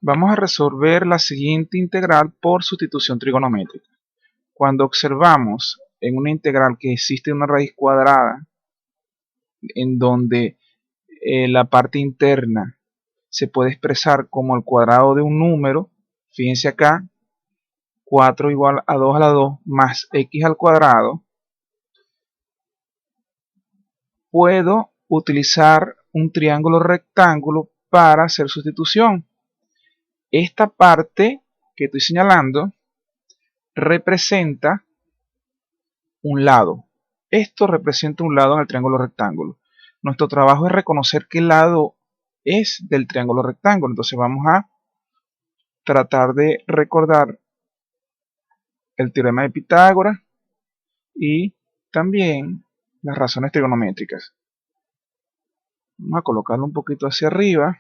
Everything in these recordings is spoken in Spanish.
Vamos a resolver la siguiente integral por sustitución trigonométrica. Cuando observamos en una integral que existe una raíz cuadrada en donde la parte interna se puede expresar como el cuadrado de un número, fíjense acá, 4 igual a 2 a la 2 más x al cuadrado, puedo utilizar un triángulo rectángulo para hacer sustitución. Esta parte que estoy señalando representa un lado. Esto representa un lado en el triángulo rectángulo. Nuestro trabajo es reconocer qué lado es del triángulo rectángulo. Entonces vamos a tratar de recordar el teorema de Pitágoras y también las razones trigonométricas. Vamos a colocarlo un poquito hacia arriba.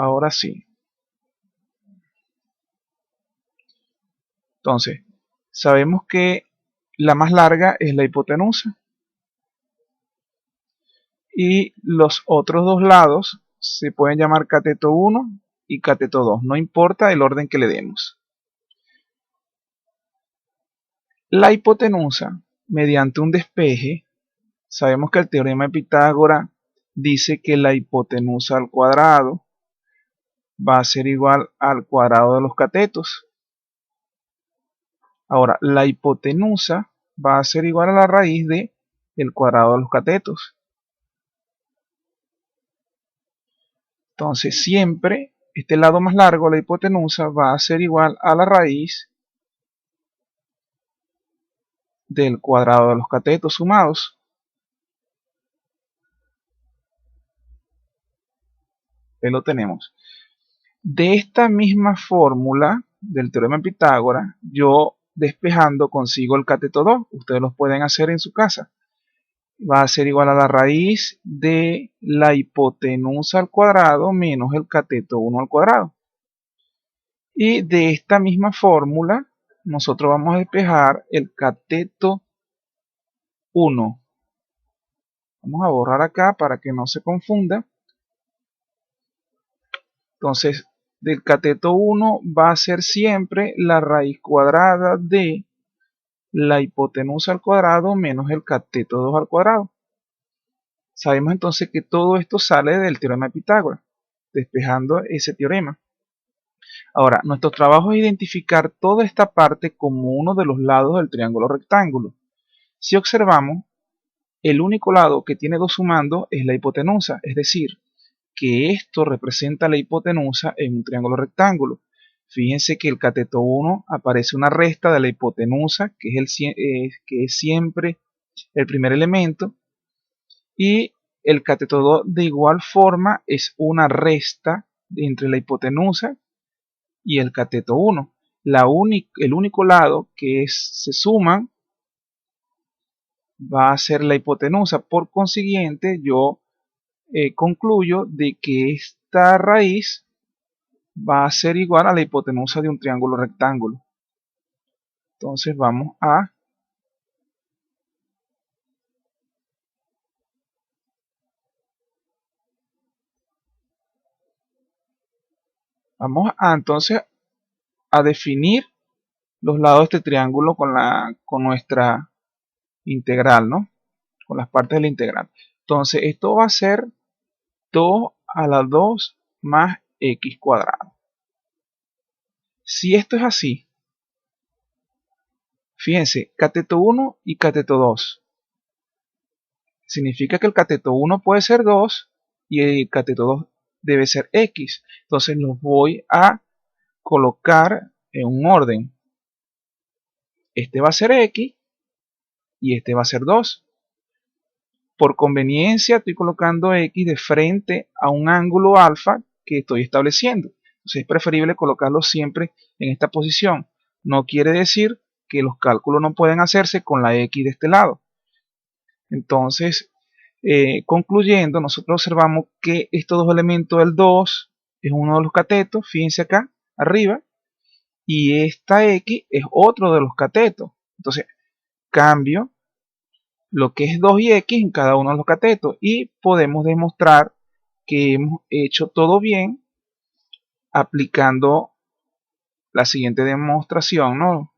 Ahora sí. Entonces, sabemos que la más larga es la hipotenusa y los otros dos lados se pueden llamar cateto 1 y cateto 2, no importa el orden que le demos. La hipotenusa, mediante un despeje, sabemos que el teorema de Pitágoras dice que la hipotenusa al cuadrado va a ser igual al cuadrado de los catetos. Ahora, la hipotenusa va a ser igual a la raíz de el cuadrado de los catetos. Entonces, siempre este lado más largo, la hipotenusa, va a ser igual a la raíz del cuadrado de los catetos sumados. Ahí lo tenemos. De esta misma fórmula del teorema de Pitágoras, yo despejando consigo el cateto 2. Ustedes lo pueden hacer en su casa. Va a ser igual a la raíz de la hipotenusa al cuadrado menos el cateto 1 al cuadrado. Y de esta misma fórmula, nosotros vamos a despejar el cateto 1. Vamos a borrar acá para que no se confunda. Entonces, del cateto 1 va a ser siempre la raíz cuadrada de la hipotenusa al cuadrado menos el cateto 2 al cuadrado. Sabemos entonces que todo esto sale del teorema de Pitágoras, despejando ese teorema. Ahora, nuestro trabajo es identificar toda esta parte como uno de los lados del triángulo rectángulo. Si observamos, el único lado que tiene dos sumandos es la hipotenusa, es decir, que esto representa la hipotenusa en un triángulo rectángulo. Fíjense que el cateto 1 aparece una resta de la hipotenusa, que es siempre el primer elemento, y el cateto 2 de igual forma es una resta entre la hipotenusa y el cateto 1. El único lado que se suman va a ser la hipotenusa. Por consiguiente, yo concluyo de que esta raíz va a ser igual a la hipotenusa de un triángulo rectángulo. Entonces vamos a entonces a definir los lados de este triángulo con nuestra integral, ¿no? Con las partes de la integral. Entonces esto va a ser 2 a la 2 más x cuadrado. Si esto es así, fíjense, cateto 1 y cateto 2. Significa que el cateto 1 puede ser 2 y el cateto 2 debe ser x. Entonces los voy a colocar en un orden. Este va a ser x y este va a ser 2. Por conveniencia estoy colocando x de frente a un ángulo alfa que estoy estableciendo. Entonces es preferible colocarlo siempre en esta posición. No quiere decir que los cálculos no pueden hacerse con la x de este lado. Entonces, concluyendo, nosotros observamos que estos dos elementos del 2 es uno de los catetos, fíjense acá arriba, y esta x es otro de los catetos. Entonces, cambio lo que es 2 y x en cada uno de los catetos y podemos demostrar que hemos hecho todo bien aplicando la siguiente demostración, ¿no?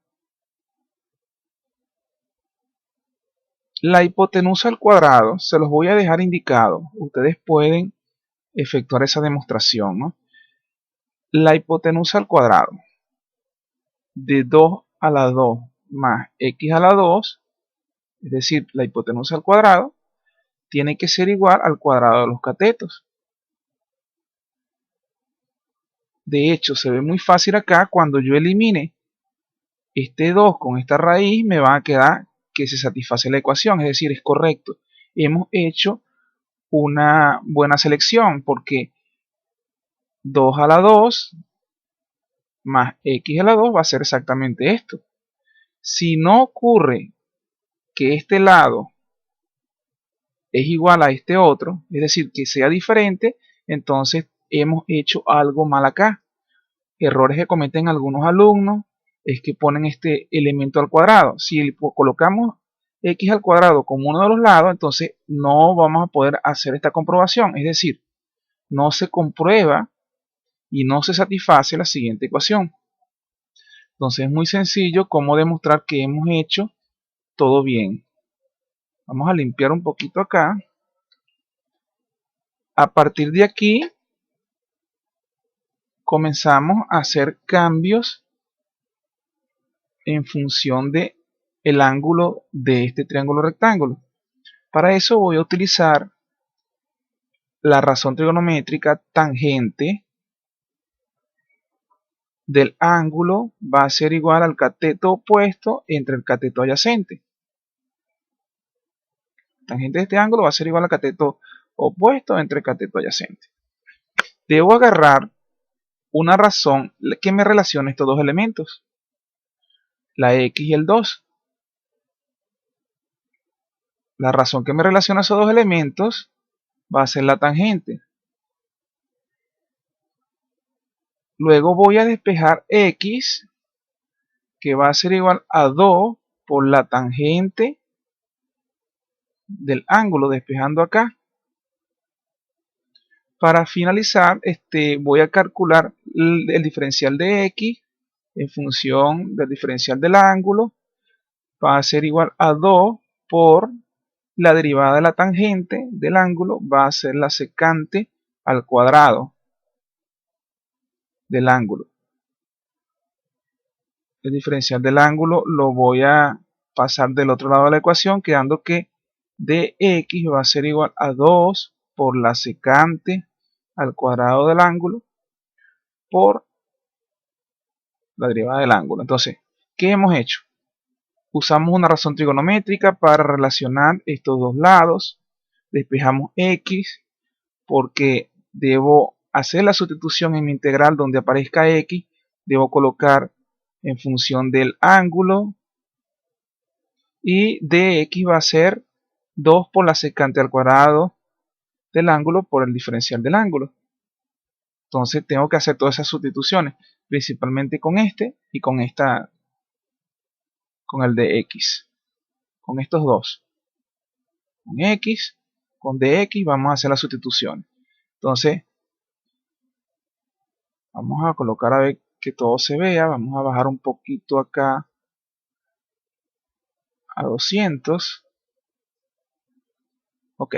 La hipotenusa al cuadrado se los voy a dejar indicado. Ustedes pueden efectuar esa demostración, ¿no? La hipotenusa al cuadrado de 2 a la 2 más x a la 2, es decir, la hipotenusa al cuadrado, tiene que ser igual al cuadrado de los catetos. De hecho, se ve muy fácil acá. Cuando yo elimine este 2 con esta raíz, me va a quedar que se satisface la ecuación, es decir, es correcto. Hemos hecho una buena selección porque 2 a la 2 más x a la 2 va a ser exactamente esto. Si no ocurre que este lado es igual a este otro, es decir, que sea diferente, entonces hemos hecho algo mal acá. Errores que cometen algunos alumnos es que ponen este elemento al cuadrado. Si colocamos x al cuadrado como uno de los lados, entonces no vamos a poder hacer esta comprobación, es decir, no se comprueba y no se satisface la siguiente ecuación. Entonces es muy sencillo cómo demostrar que hemos hecho todo bien. Vamos a limpiar un poquito acá. A partir de aquí comenzamos a hacer cambios en función de el ángulo de este triángulo rectángulo. Para eso voy a utilizar la razón trigonométrica. Tangente del ángulo va a ser igual al cateto opuesto entre el cateto adyacente. Tangente de este ángulo va a ser igual al cateto opuesto entre el cateto adyacente. Debo agarrar una razón que me relacione estos dos elementos, la x y el 2. La razón que me relaciona esos dos elementos va a ser la tangente. Luego voy a despejar x, que va a ser igual a 2 por la tangente del ángulo, despejando acá. Para finalizar, voy a calcular el diferencial de x en función del diferencial del ángulo. Va a ser igual a 2 por la derivada de la tangente del ángulo, va a ser la secante al cuadrado del ángulo. El diferencial del ángulo lo voy a pasar del otro lado de la ecuación, quedando que dx va a ser igual a 2 por la secante al cuadrado del ángulo por la derivada del ángulo. Entonces, ¿qué hemos hecho? Usamos una razón trigonométrica para relacionar estos dos lados. Despejamos x porque debo hacer la sustitución en mi integral donde aparezca x. Debo colocar en función del ángulo y dx va a ser 2 por la secante al cuadrado del ángulo por el diferencial del ángulo. Entonces tengo que hacer todas esas sustituciones, principalmente con este y con con el de x, con estos dos, con x, con dx vamos a hacer la sustitución. Entonces vamos a colocar a ver que todo se vea. Vamos a bajar un poquito acá a 200. Ok,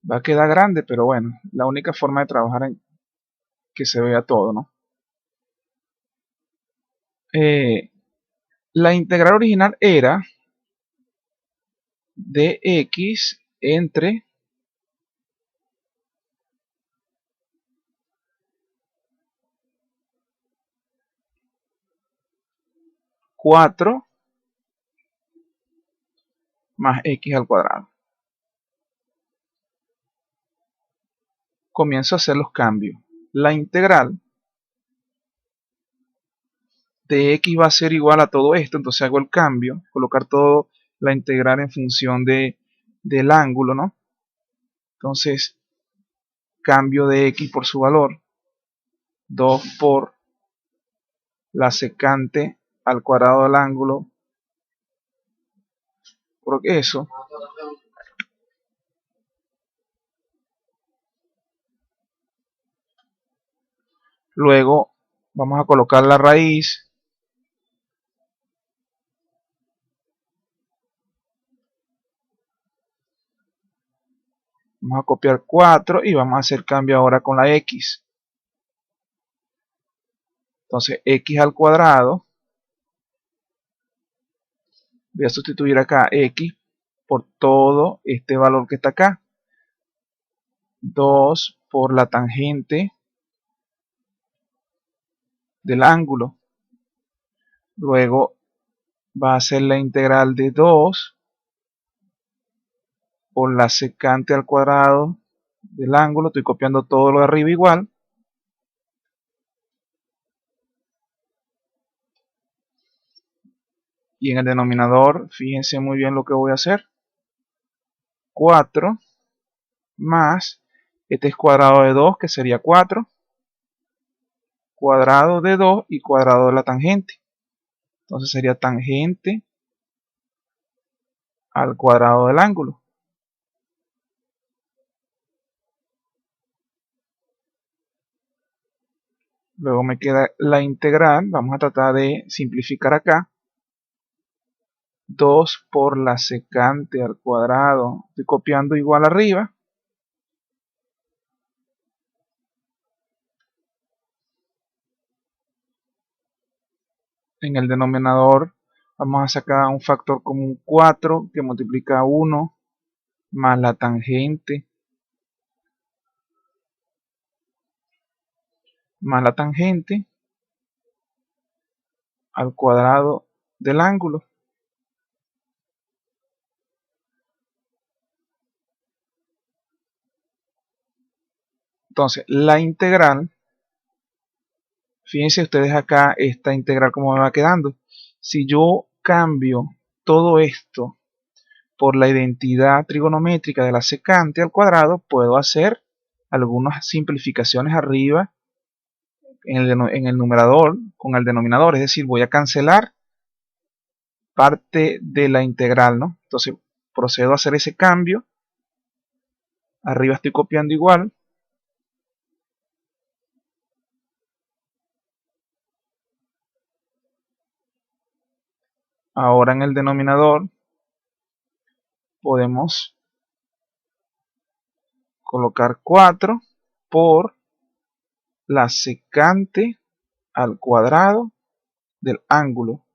va a quedar grande, pero bueno, la única forma de trabajar en que se vea todo, ¿no? La integral original era dx entre 4 más x al cuadrado. Comienzo a hacer los cambios. La integral de x va a ser igual a todo esto, entonces hago el cambio, colocar todo la integral en función del ángulo, ¿no? Entonces cambio de x por su valor, 2 por la secante al cuadrado del ángulo por eso. Luego vamos a colocar la raíz. Vamos a copiar 4 y vamos a hacer cambio ahora con la x. Entonces x al cuadrado, voy a sustituir acá x por todo este valor que está acá. 2 por la tangente del ángulo. Luego va a ser la integral de 2 por la secante al cuadrado del ángulo. Estoy copiando todo lo de arriba igual. Y en el denominador, fíjense muy bien lo que voy a hacer. 4 más, este es cuadrado de 2, que sería 4. Cuadrado de 2 y cuadrado de la tangente. Entonces sería tangente al cuadrado del ángulo. Luego me queda la integral. Vamos a tratar de simplificar acá. 2 por la secante al cuadrado. Estoy copiando igual arriba. En el denominador vamos a sacar un factor común 4 que multiplica 1 más la tangente al cuadrado del ángulo. Entonces la integral, fíjense ustedes acá esta integral como me va quedando. Si yo cambio todo esto por la identidad trigonométrica de la secante al cuadrado, puedo hacer algunas simplificaciones arriba en el numerador con el denominador. Es decir, voy a cancelar parte de la integral, ¿no? Entonces procedo a hacer ese cambio. Arriba estoy copiando igual. Ahora en el denominador podemos colocar 4 por la secante al cuadrado del ángulo.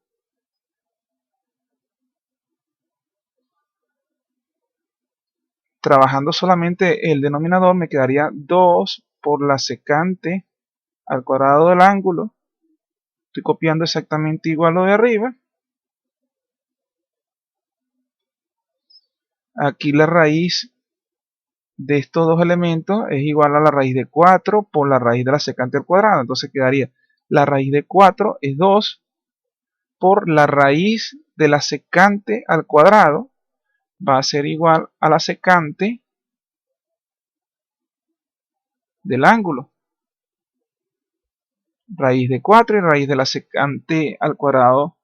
Trabajando solamente el denominador me quedaría 2 por la secante al cuadrado del ángulo. Estoy copiando exactamente igual lo de arriba. Aquí la raíz de estos dos elementos es igual a la raíz de 4 por la raíz de la secante al cuadrado. Entonces quedaría la raíz de 4 es 2 por la raíz de la secante al cuadrado. Va a ser igual a la secante del ángulo. Raíz de 4 y raíz de la secante al cuadrado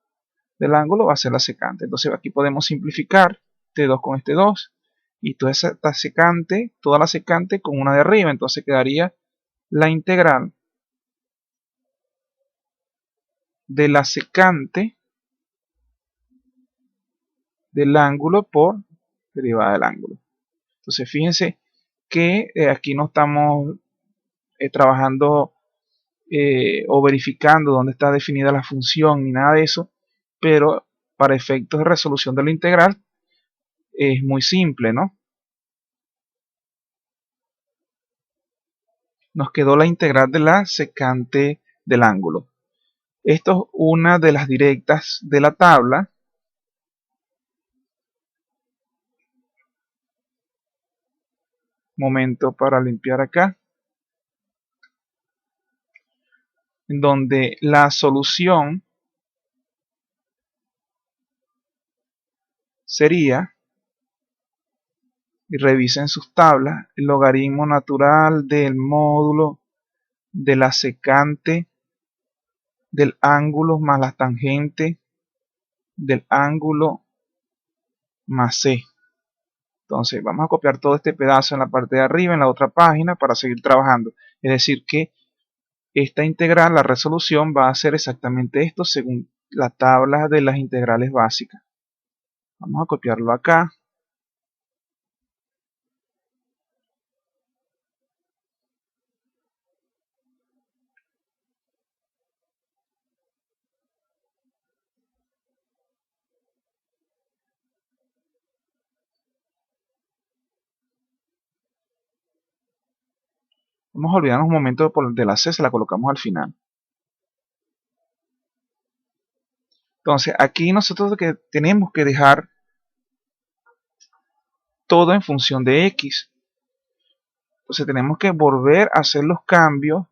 del ángulo va a ser la secante. Entonces aquí podemos simplificar este 2 con este 2 y toda esta secante, toda la secante con una de arriba. Entonces quedaría la integral de la secante del ángulo por derivada del ángulo. Entonces fíjense que aquí no estamos trabajando o verificando dónde está definida la función ni nada de eso, pero para efectos de resolución de la integral es muy simple, ¿no? Nos quedó la integral de la secante del ángulo. Esto es una de las directas de la tabla. Momento para limpiar acá. En donde la solución sería, y revisen sus tablas, el logaritmo natural del módulo de la secante del ángulo más la tangente del ángulo más c. Entonces vamos a copiar todo este pedazo en la parte de arriba, en la otra página, para seguir trabajando. Es decir que esta integral, la resolución, va a ser exactamente esto según la tabla de las integrales básicas. Vamos a copiarlo acá. Vamos a olvidarnos un momento de la C, se la colocamos al final. Entonces aquí nosotros que tenemos que dejar todo en función de X. Entonces tenemos que volver a hacer los cambios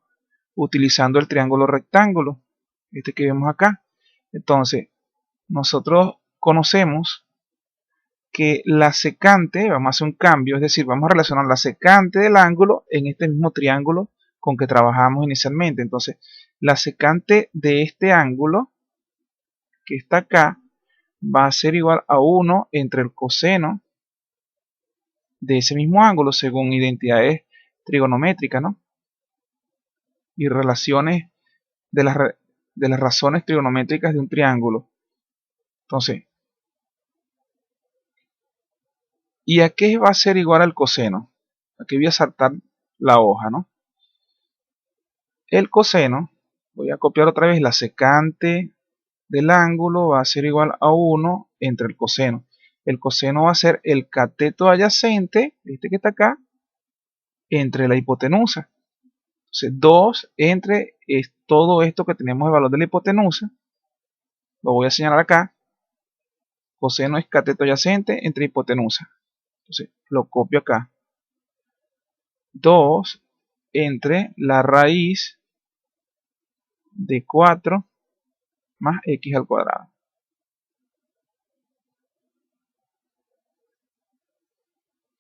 utilizando el triángulo rectángulo, este que vemos acá. Entonces nosotros conocemos que la secante, vamos a hacer un cambio, es decir, vamos a relacionar la secante del ángulo en este mismo triángulo con que trabajamos inicialmente. Entonces la secante de este ángulo que está acá va a ser igual a 1 entre el coseno de ese mismo ángulo según identidades trigonométricas, ¿no? Y relaciones de las razones trigonométricas de un triángulo. Entonces, ¿y a qué va a ser igual al coseno? Aquí voy a saltar la hoja, ¿no? El coseno, voy a copiar otra vez la secante del ángulo, va a ser igual a 1 entre el coseno. El coseno va a ser el cateto adyacente, este que está acá, entre la hipotenusa. Entonces, 2 entre todo esto que tenemos el valor de la hipotenusa, lo voy a señalar acá. Coseno es cateto adyacente entre hipotenusa. Entonces, lo copio acá. 2 entre la raíz de 4 más x al cuadrado.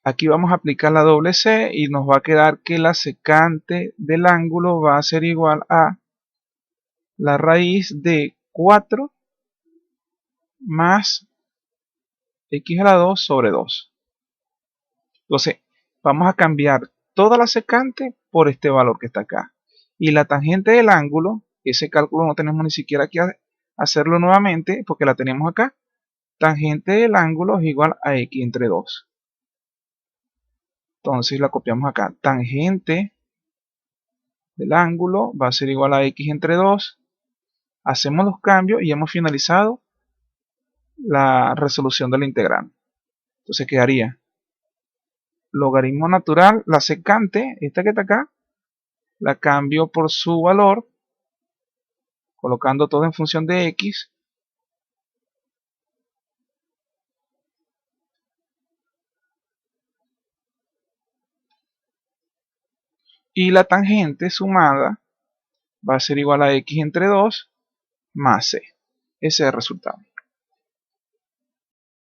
Aquí vamos a aplicar la doble C y nos va a quedar que la secante del ángulo va a ser igual a la raíz de 4 más x a la 2 sobre 2. Entonces, vamos a cambiar toda la secante por este valor que está acá. Y la tangente del ángulo, ese cálculo no tenemos ni siquiera que hacerlo nuevamente porque la tenemos acá. Tangente del ángulo es igual a x entre 2. Entonces la copiamos acá. Tangente del ángulo va a ser igual a x entre 2. Hacemos los cambios y hemos finalizado la resolución de la integral. Entonces quedaría logaritmo natural, la secante, esta que está acá, la cambio por su valor, colocando todo en función de x. Y la tangente sumada va a ser igual a x entre 2 más c. Ese es el resultado.